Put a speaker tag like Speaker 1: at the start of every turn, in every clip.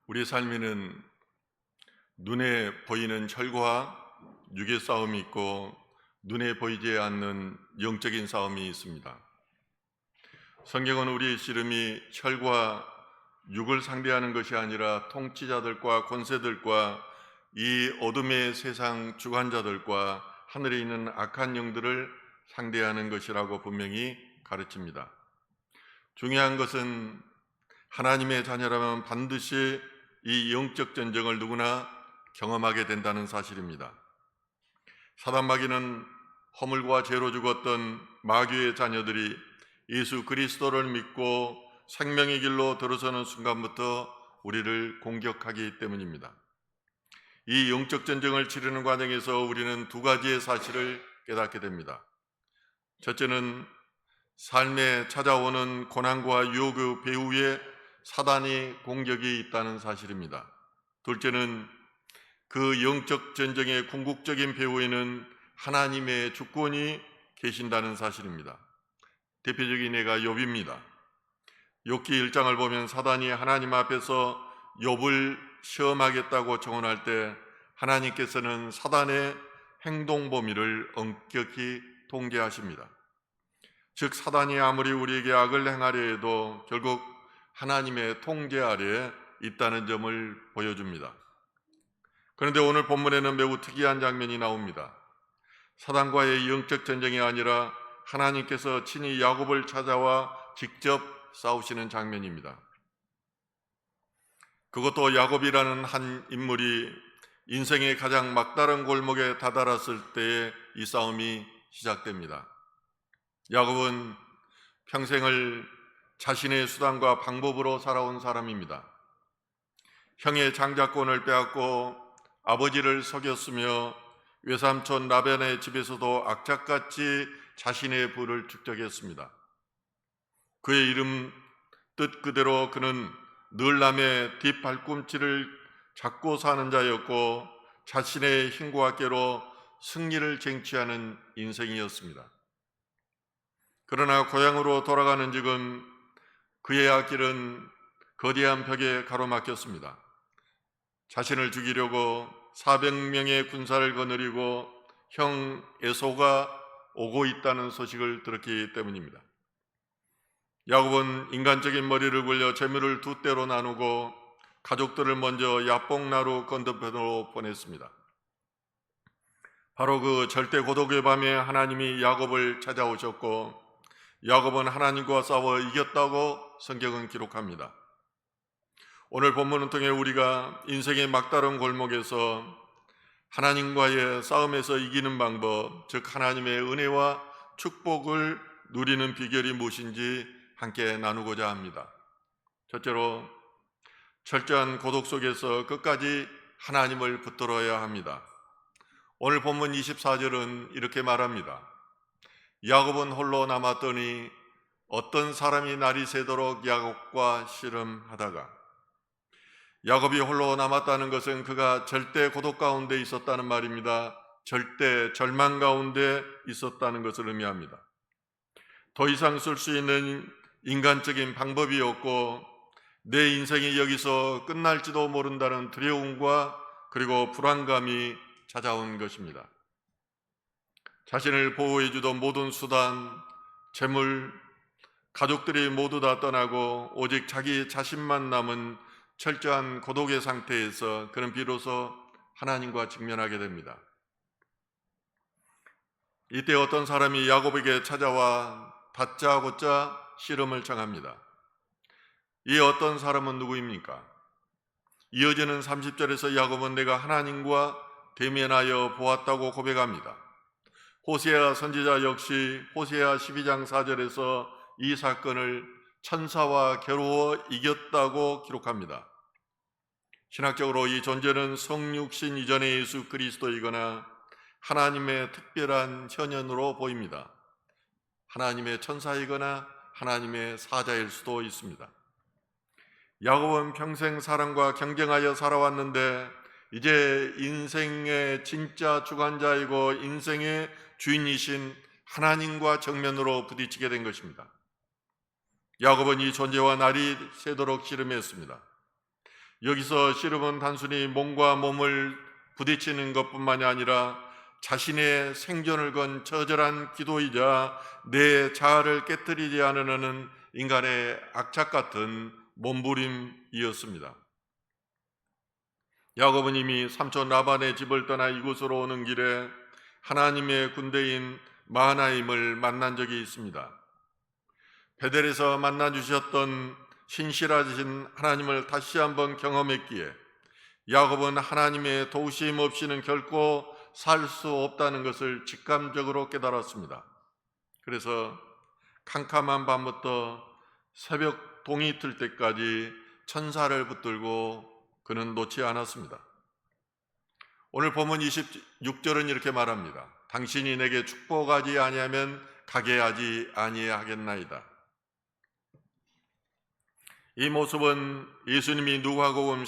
Speaker 1: 우리 삶에는 눈에 보이는 혈과 육의 싸움이 있고 눈에 보이지 않는 영적인 싸움이 있습니다. 성경은 우리의 씨름이 혈과 육을 상대하는 것이 아니라 통치자들과 권세들과 이 어둠의 세상 주관자들과 하늘에 있는 악한 영들을 상대하는 것이라고 분명히 가르칩니다. 중요한 것은 하나님의 자녀라면 반드시 이 영적 전쟁을 누구나 경험하게 된다는 사실입니다. 사단 마귀는 허물과 죄로 죽었던 마귀의 자녀들이 예수 그리스도를 믿고 생명의 길로 들어서는 순간부터 우리를 공격하기 때문입니다. 이 영적 전쟁을 치르는 과정에서 우리는 두 가지의 사실을 깨닫게 됩니다. 첫째는 삶에 찾아오는 고난과 유혹의 배후에 사단이 공격이 있다는 사실입니다. 둘째는 그 영적 전쟁의 궁극적인 배후에는 하나님의 주권이 계신다는 사실입니다. 대표적인 예가 욥입니다. 욥기 1장을 보면 사단이 하나님 앞에서 욥을 시험하겠다고 청혼할 때 하나님께서는 사단의 행동 범위를 엄격히 통제하십니다. 즉 사단이 아무리 우리에게 악을 행하려 해도 결국 하나님의 통제 아래에 있다는 점을 보여줍니다. 그런데 오늘 본문에는 매우 특이한 장면이 나옵니다. 사단과의 영적 전쟁이 아니라 하나님께서 친히 야곱을 찾아와 직접 싸우시는 장면입니다. 그것도 야곱이라는 한 인물이 인생의 가장 막다른 골목에 다다랐을 때에 이 싸움이 시작됩니다. 야곱은 평생을 자신의 수단과 방법으로 살아온 사람입니다. 형의 장자권을 빼앗고 아버지를 속였으며 외삼촌 라반의 집에서도 악착같이 자신의 부를 축적했습니다. 그의 이름 뜻 그대로 그는 늘 남의 뒷발꿈치를 잡고 사는 자였고 자신의 힘과 어깨로 승리를 쟁취하는 인생이었습니다. 그러나 고향으로 돌아가는 지금 그의 앞길은 거대한 벽에 가로막혔습니다. 자신을 죽이려고 400명의 군사를 거느리고 형 에서가 오고 있다는 소식을 들었기 때문입니다. 야곱은 인간적인 머리를 굴려 재물을 두 떼로 나누고 가족들을 먼저 야복나루 건너편으로 보냈습니다. 바로 그 절대 고독의 밤에 하나님이 야곱을 찾아오셨고 야곱은 하나님과 싸워 이겼다고 성경은 기록합니다. 오늘 본문을 통해 우리가 인생의 막다른 골목에서 하나님과의 싸움에서 이기는 방법, 즉 하나님의 은혜와 축복을 누리는 비결이 무엇인지 함께 나누고자 합니다. 첫째로 철저한 고독 속에서 끝까지 하나님을 붙들어야 합니다. 오늘 본문 24절은 이렇게 말합니다. 야곱은 홀로 남았더니 어떤 사람이 날이 새도록 야곱과 씨름하다가, 야곱이 홀로 남았다는 것은 그가 절대 고독 가운데 있었다는 말입니다. 절대 절망 가운데 있었다는 것을 의미합니다. 더 이상 쓸 수 있는 인간적인 방법이 없고 내 인생이 여기서 끝날지도 모른다는 두려움과 그리고 불안감이 찾아온 것입니다. 자신을 보호해 주던 모든 수단, 재물, 가족들이 모두 다 떠나고 오직 자기 자신만 남은 철저한 고독의 상태에서 그는 비로소 하나님과 직면하게 됩니다. 이때 어떤 사람이 야곱에게 찾아와 다짜고짜 씨름을 청합니다. 이 어떤 사람은 누구입니까? 이어지는 30절에서 야곱은 내가 하나님과 대면하여 보았다고 고백합니다. 호세아 선지자 역시 호세아 12장 4절에서 이 사건을 천사와 겨루어 이겼다고 기록합니다. 신학적으로 이 존재는 성육신 이전의 예수 그리스도이거나 하나님의 특별한 현현으로 보입니다. 하나님의 천사이거나 하나님의 사자일 수도 있습니다. 야곱은 평생 사람과 경쟁하여 살아왔는데 이제 인생의 진짜 주관자이고 인생의 주인이신 하나님과 정면으로 부딪히게 된 것입니다. 야곱은 이 존재와 날이 새도록 씨름했습니다. 여기서 씨름은 단순히 몸과 몸을 부딪히는 것뿐만이 아니라 자신의 생존을 건 처절한 기도이자 내 자아를 깨뜨리지 않으려는 인간의 악착 같은 몸부림이었습니다. 야곱은 이미 삼촌 라반의 집을 떠나 이곳으로 오는 길에 하나님의 군대인 마하나임을 만난 적이 있습니다. 베델에서 만나주셨던 신실하신 하나님을 다시 한번 경험했기에 야곱은 하나님의 도우심 없이는 결코 살 수 없다는 것을 직감적으로 깨달았습니다. 그래서 캄캄한 밤부터 새벽 동이 틀 때까지 천사를 붙들고 그는 놓지 않았습니다. 오늘 본문 26절은 이렇게 말합니다. 당신이 내게 축복하지 아니하면 가게 하지 아니하겠나이다. 이 모습은 예수님이 누가복음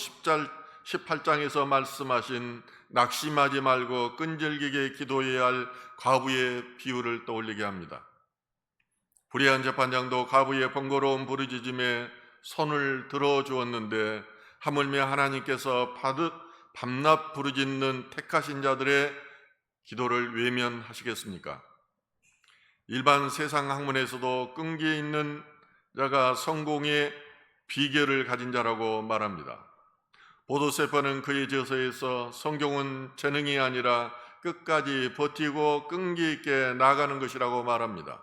Speaker 1: 18장에서 말씀하신 낙심하지 말고 끈질기게 기도해야 할 과부의 비유를 떠올리게 합니다. 불의한 재판장도 과부의 번거로운 부르짖음에 손을 들어주었는데 하물며 하나님께서 밤낮 부르짖는 택하신 자들의 기도를 외면하시겠습니까? 일반 세상 학문에서도 끈기 있는 자가 성공의 비결을 가진 자라고 말합니다. 보도세퍼는 그의 저서에서 성경은 재능이 아니라 끝까지 버티고 끈기 있게 나아가는 것이라고 말합니다.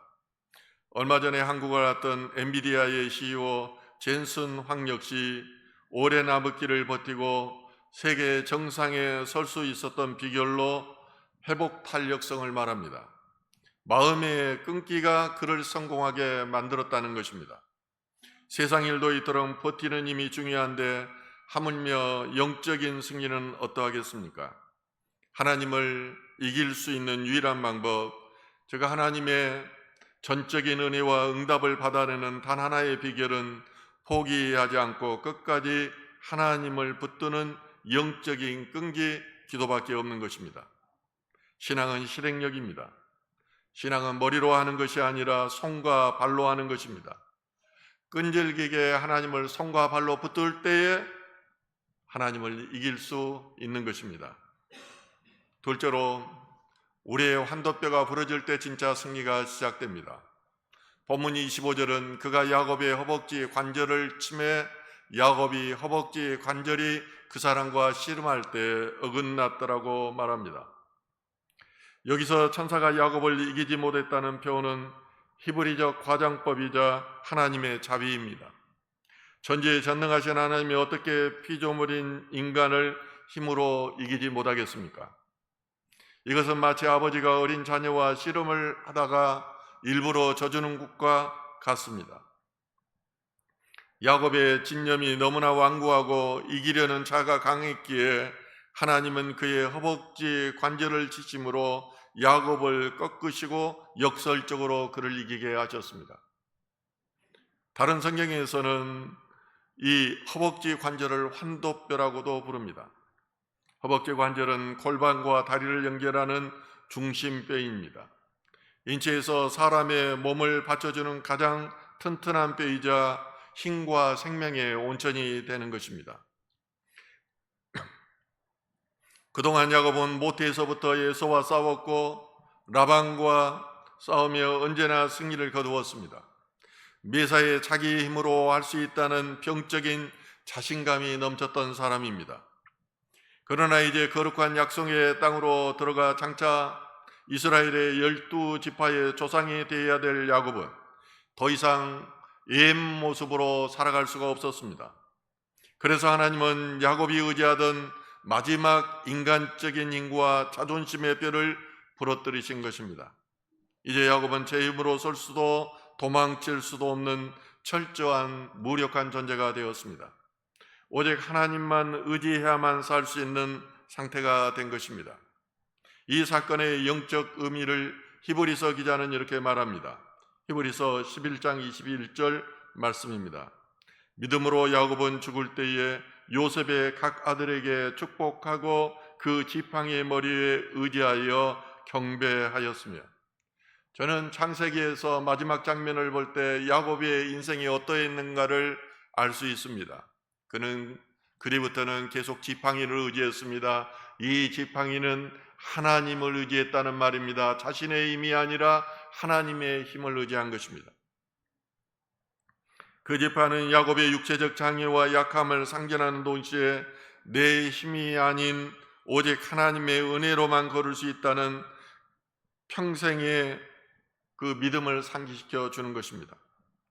Speaker 1: 얼마 전에 한국을 왔던 엔비디아의 CEO 젠슨 황 역시 오랜 암흑기를 버티고 세계 정상에 설 수 있었던 비결로 회복 탄력성을 말합니다. 마음의 끈기가 그를 성공하게 만들었다는 것입니다. 세상 일도 이토록 버티는 힘이 중요한데 하물며 영적인 승리는 어떠하겠습니까? 하나님을 이길 수 있는 유일한 방법, 제가 하나님의 전적인 은혜와 응답을 받아내는 단 하나의 비결은 포기하지 않고 끝까지 하나님을 붙드는 영적인 끈기, 기도밖에 없는 것입니다. 신앙은 실행력입니다. 신앙은 머리로 하는 것이 아니라 손과 발로 하는 것입니다. 끈질기게 하나님을 손과 발로 붙들 때에 하나님을 이길 수 있는 것입니다. 둘째로 우리의 환도뼈가 부러질 때 진짜 승리가 시작됩니다. 본문 25절은 그가 야곱의 허벅지 관절을 치매 야곱이 허벅지 관절이 그 사람과 씨름할 때 어긋났더라고 말합니다. 여기서 천사가 야곱을 이기지 못했다는 표현은 히브리적 과장법이자 하나님의 자비입니다. 전지전능하신 하나님이 어떻게 피조물인 인간을 힘으로 이기지 못하겠습니까? 이것은 마치 아버지가 어린 자녀와 씨름을 하다가 일부러 져주는 것과 같습니다. 야곱의 진념이 너무나 완고하고 이기려는 자가 강했기에 하나님은 그의 허벅지 관절을 치심으로 야곱을 꺾으시고 역설적으로 그를 이기게 하셨습니다. 다른 성경에서는 이 허벅지 관절을 환도뼈라고도 부릅니다. 허벅지 관절은 골반과 다리를 연결하는 중심뼈입니다. 인체에서 사람의 몸을 받쳐주는 가장 튼튼한 뼈이자 힘과 생명의 온천이 되는 것입니다. 그동안 야곱은 모태에서부터 에서와 싸웠고 라반과 싸우며 언제나 승리를 거두었습니다. 매사에 자기 힘으로 할 수 있다는 병적인 자신감이 넘쳤던 사람입니다. 그러나 이제 거룩한 약속의 땅으로 들어가 장차 이스라엘의 12지파의 조상이 되어야 될 야곱은 더 이상 옛 모습으로 살아갈 수가 없었습니다. 그래서 하나님은 야곱이 의지하던 마지막 인간적인 힘과 자존심의 뼈를 부러뜨리신 것입니다. 이제 야곱은 제 힘으로 설 수도 도망칠 수도 없는 철저한 무력한 존재가 되었습니다. 오직 하나님만 의지해야만 살 수 있는 상태가 된 것입니다. 이 사건의 영적 의미를 히브리서 기자는 이렇게 말합니다. 히브리서 11장 21절 말씀입니다. 믿음으로 야곱은 죽을 때에 요셉의 각 아들에게 축복하고 그 지팡이의 머리에 의지하여 경배하였으며, 저는 창세기에서 마지막 장면을 볼 때 야곱의 인생이 어떠했는가를 알 수 있습니다. 그는 그리부터는 계속 지팡이를 의지했습니다. 이 지팡이는 하나님을 의지했다는 말입니다. 자신의 힘이 아니라 하나님의 힘을 의지한 것입니다. 그 지팡이는 야곱의 육체적 장애와 약함을 상징하는 동시에 내 힘이 아닌 오직 하나님의 은혜로만 걸을 수 있다는 평생의 그 믿음을 상기시켜 주는 것입니다.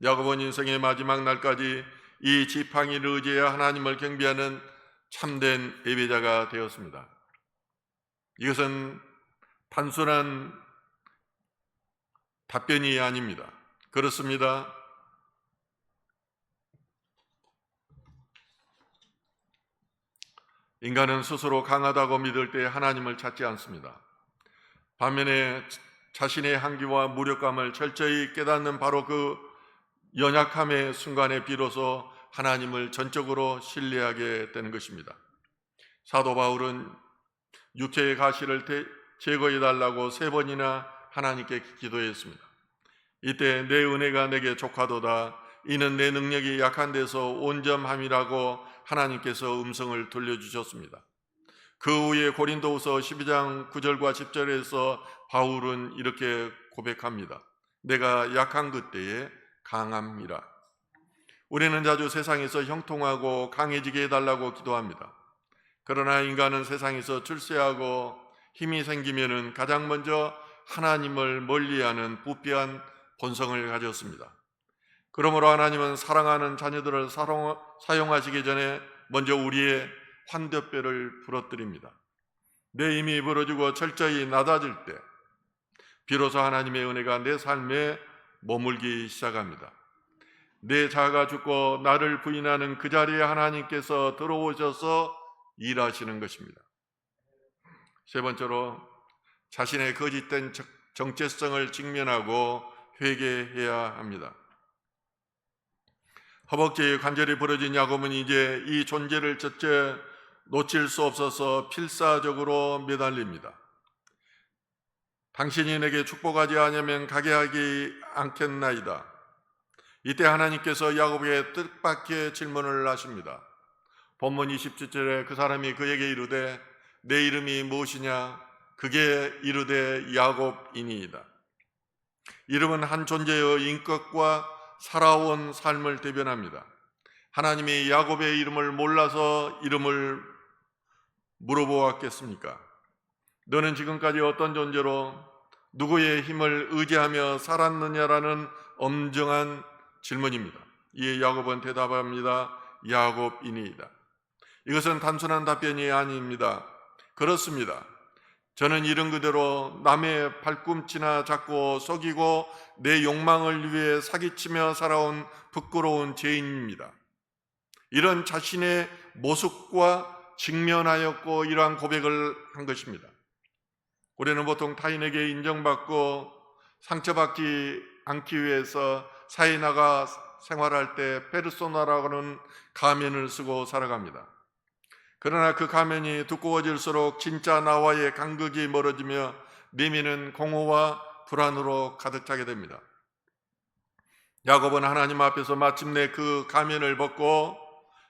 Speaker 1: 야곱은 인생의 마지막 날까지 이 지팡이를 의지해 하나님을 경배하는 참된 예배자가 되었습니다. 이것은 단순한 답변이 아닙니다. 그렇습니다. 인간은 스스로 강하다고 믿을 때 하나님을 찾지 않습니다. 반면에 자신의 한계와 무력감을 철저히 깨닫는 바로 그 연약함의 순간에 비로소 하나님을 전적으로 신뢰하게 되는 것입니다. 사도 바울은 육체의 가시를 제거해 달라고 3번이나 하나님께 기도했습니다. 이때 내 은혜가 내게 족하도다. 이는 내 능력이 약한 데서 온전함이라고 하나님께서 음성을 들려주셨습니다. 그 후에 고린도후서 12장 9절과 10절에서 바울은 이렇게 고백합니다. 내가 약한 그때에 강함이라. 우리는 자주 세상에서 형통하고 강해지게 해달라고 기도합니다. 그러나 인간은 세상에서 출세하고 힘이 생기면은 가장 먼저 하나님을 멀리하는 부패한 본성을 가졌습니다. 그러므로 하나님은 사랑하는 자녀들을 사용하시기 전에 먼저 우리의 환대뼈를 부러뜨립니다. 내 힘이 부러지고 철저히 낮아질 때 비로소 하나님의 은혜가 내 삶에 머물기 시작합니다. 내 자아가 죽고 나를 부인하는 그 자리에 하나님께서 들어오셔서 일하시는 것입니다. 세 번째로 자신의 거짓된 정체성을 직면하고 회개해야 합니다. 허벅지에 관절이 부러진 야곱은 이제 이 존재를 첫째 놓칠 수 없어서 필사적으로 매달립니다. 당신이 내게 축복하지 않으면 가게 하지 않겠나이다. 이때 하나님께서 야곱에게 뜻밖의 질문을 하십니다. 본문 27절에 그 사람이 그에게 이르되 내 이름이 무엇이냐? 그게 이르되 야곱이니이다. 이름은 한 존재의 인격과 살아온 삶을 대변합니다. 하나님이 야곱의 이름을 몰라서 이름을 물어보았겠습니까? 너는 지금까지 어떤 존재로 누구의 힘을 의지하며 살았느냐라는 엄정한 질문입니다. 이에 야곱은 대답합니다. 야곱이니이다. 이것은 단순한 답변이 아닙니다. 그렇습니다. 저는 이름 그대로 남의 발꿈치나 잡고 속이고 내 욕망을 위해 사기치며 살아온 부끄러운 죄인입니다. 이런 자신의 모습과 직면하였고 이러한 고백을 한 것입니다. 우리는 보통 타인에게 인정받고 상처받지 않기 위해서 사회에 나가 생활할 때 페르소나라고 하는 가면을 쓰고 살아갑니다. 그러나 그 가면이 두꺼워질수록 진짜 나와의 간극이 멀어지며 내면은 공허와 불안으로 가득 차게 됩니다. 야곱은 하나님 앞에서 마침내 그 가면을 벗고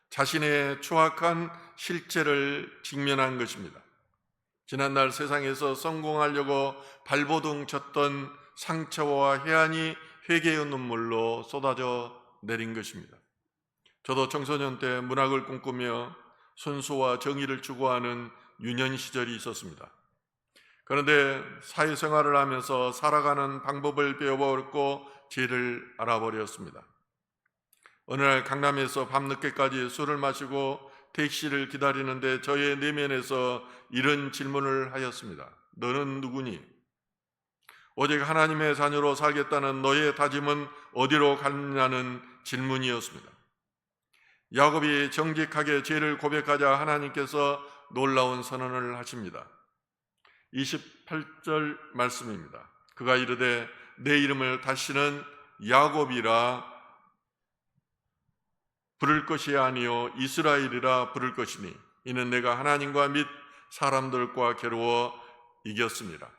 Speaker 1: 자신의 추악한 실체를 직면한 것입니다. 지난날 세상에서 성공하려고 발버둥 쳤던 상처와 해안이 회개의 눈물로 쏟아져 내린 것입니다. 저도 청소년 때 문학을 꿈꾸며 순수와 정의를 추구하는 유년 시절이 있었습니다. 그런데 사회생활을 하면서 살아가는 방법을 배워버렸고 죄를 알아버렸습니다. 어느 날 강남에서 밤늦게까지 술을 마시고 택시를 기다리는데 저의 내면에서 이런 질문을 하였습니다. 너는 누구니? 오직 하나님의 자녀로 살겠다는 너의 다짐은 어디로 가느냐는 질문이었습니다. 야곱이 정직하게 죄를 고백하자 하나님께서 놀라운 선언을 하십니다. 28절 말씀입니다. 그가 이르되 내 이름을 다시는 야곱이라 부를 것이 아니요 이스라엘이라 부를 것이니 이는 내가 하나님과 및 사람들과 겨루어 이겼습니다.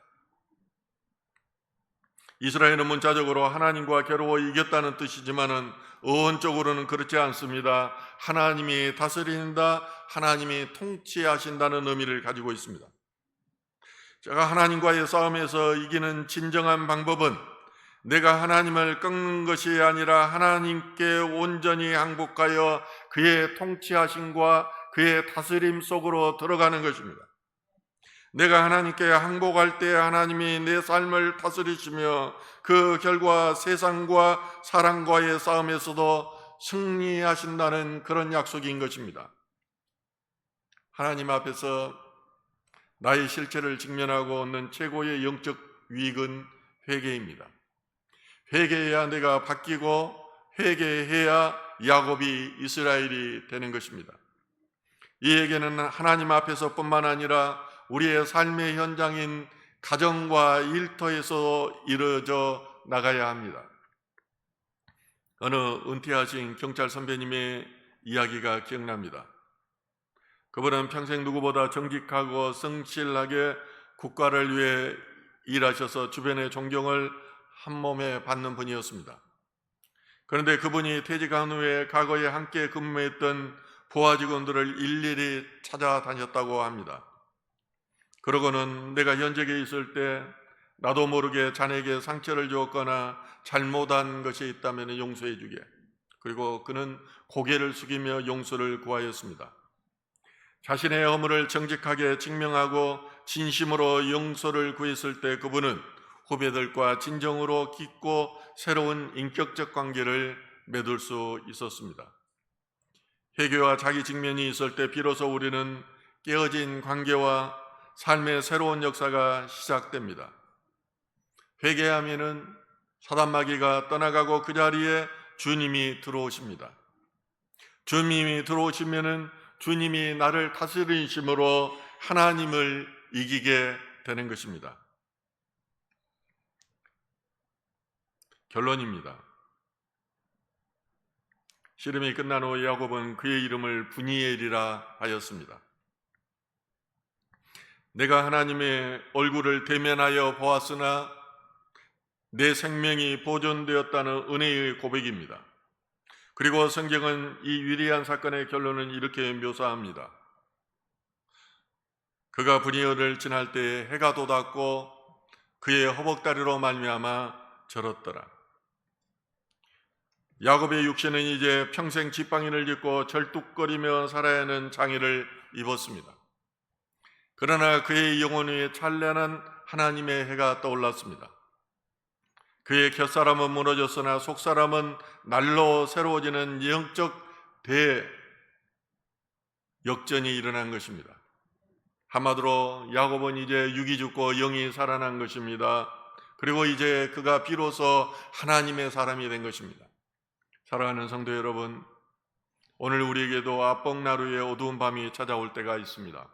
Speaker 1: 이스라엘은 문자적으로 하나님과 겨루어 이겼다는 뜻이지만은 어원적으로는 그렇지 않습니다. 하나님이 다스린다, 하나님이 통치하신다는 의미를 가지고 있습니다. 제가 하나님과의 싸움에서 이기는 진정한 방법은 내가 하나님을 꺾는 것이 아니라 하나님께 온전히 항복하여 그의 통치하심과 그의 다스림 속으로 들어가는 것입니다. 내가 하나님께 항복할 때 하나님이 내 삶을 다스리시며 그 결과 세상과 사람과의 싸움에서도 승리하신다는 그런 약속인 것입니다. 하나님 앞에서 나의 실체를 직면하고 얻는 최고의 영적 유익은 회개입니다. 회개해야 내가 바뀌고 회개해야 야곱이 이스라엘이 되는 것입니다. 이 회개는 하나님 앞에서뿐만 아니라 우리의 삶의 현장인 가정과 일터에서 이루어져 나가야 합니다. 어느 은퇴하신 경찰 선배님의 이야기가 기억납니다. 그분은 평생 누구보다 정직하고 성실하게 국가를 위해 일하셔서 주변의 존경을 한몸에 받는 분이었습니다. 그런데 그분이 퇴직한 후에 과거에 함께 근무했던 부하 직원들을 일일이 찾아다녔다고 합니다. 그러고는 내가 현직에 있을 때 나도 모르게 자네에게 상처를 주었거나 잘못한 것이 있다면 용서해 주게. 그리고 그는 고개를 숙이며 용서를 구하였습니다. 자신의 허물을 정직하게 증명하고 진심으로 용서를 구했을 때 그분은 후배들과 진정으로 깊고 새로운 인격적 관계를 맺을 수 있었습니다. 회개와 자기 직면이 있을 때 비로소 우리는 깨어진 관계와 삶의 새로운 역사가 시작됩니다. 회개하면은 사단마귀가 떠나가고 그 자리에 주님이 들어오십니다. 주님이 들어오시면은 주님이 나를 다스리심으로 하나님을 이기게 되는 것입니다. 결론입니다. 씨름이 끝난 후 야곱은 그의 이름을 브니엘이라 하였습니다. 내가 하나님의 얼굴을 대면하여 보았으나 내 생명이 보존되었다는 은혜의 고백입니다. 그리고 성경은 이 위대한 사건의 결론을 이렇게 묘사합니다. 그가 브니엘을 지날 때 해가 돋았고 그의 허벅다리로 말미암아 절었더라. 야곱의 육신은 이제 평생 지팡이를 짚고 절뚝거리며 살아야 하는 장애를 입었습니다. 그러나 그의 영혼 위에 찬란한 하나님의 해가 떠올랐습니다. 그의 곁사람은 무너졌으나 속사람은 날로 새로워지는 영적 대역전이 일어난 것입니다. 한마디로 야곱은 이제 육이 죽고 영이 살아난 것입니다. 그리고 이제 그가 비로소 하나님의 사람이 된 것입니다. 사랑하는 성도 여러분, 오늘 우리에게도 압복나루의 어두운 밤이 찾아올 때가 있습니다.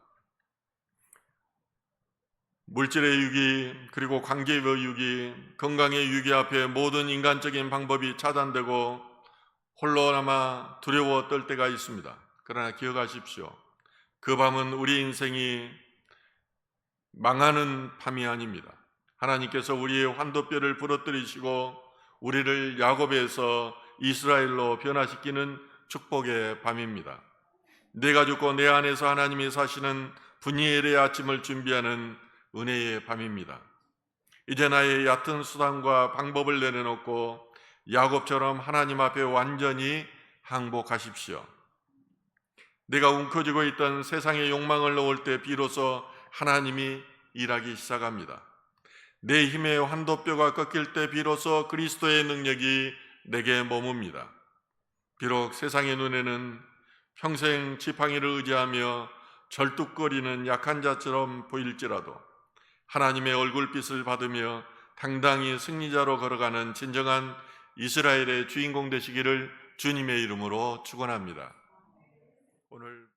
Speaker 1: 물질의 유기, 그리고 관계의 유기, 건강의 유기 앞에 모든 인간적인 방법이 차단되고 홀로 남아 두려워 떨 때가 있습니다. 그러나 기억하십시오. 그 밤은 우리 인생이 망하는 밤이 아닙니다. 하나님께서 우리의 환도뼈를 부러뜨리시고 우리를 야곱에서 이스라엘로 변화시키는 축복의 밤입니다. 내가 죽고 내 안에서 하나님이 사시는 브니엘의 아침을 준비하는 은혜의 밤입니다. 이제 나의 얕은 수단과 방법을 내려놓고 야곱처럼 하나님 앞에 완전히 항복하십시오. 내가 움켜쥐고 있던 세상의 욕망을 놓을 때 비로소 하나님이 일하기 시작합니다. 내 힘의 환도뼈가 꺾일 때 비로소 그리스도의 능력이 내게 머뭅니다. 비록 세상의 눈에는 평생 지팡이를 의지하며 절뚝거리는 약한 자처럼 보일지라도 하나님의 얼굴빛을 받으며 당당히 승리자로 걸어가는 진정한 이스라엘의 주인공 되시기를 주님의 이름으로 축원합니다. 오늘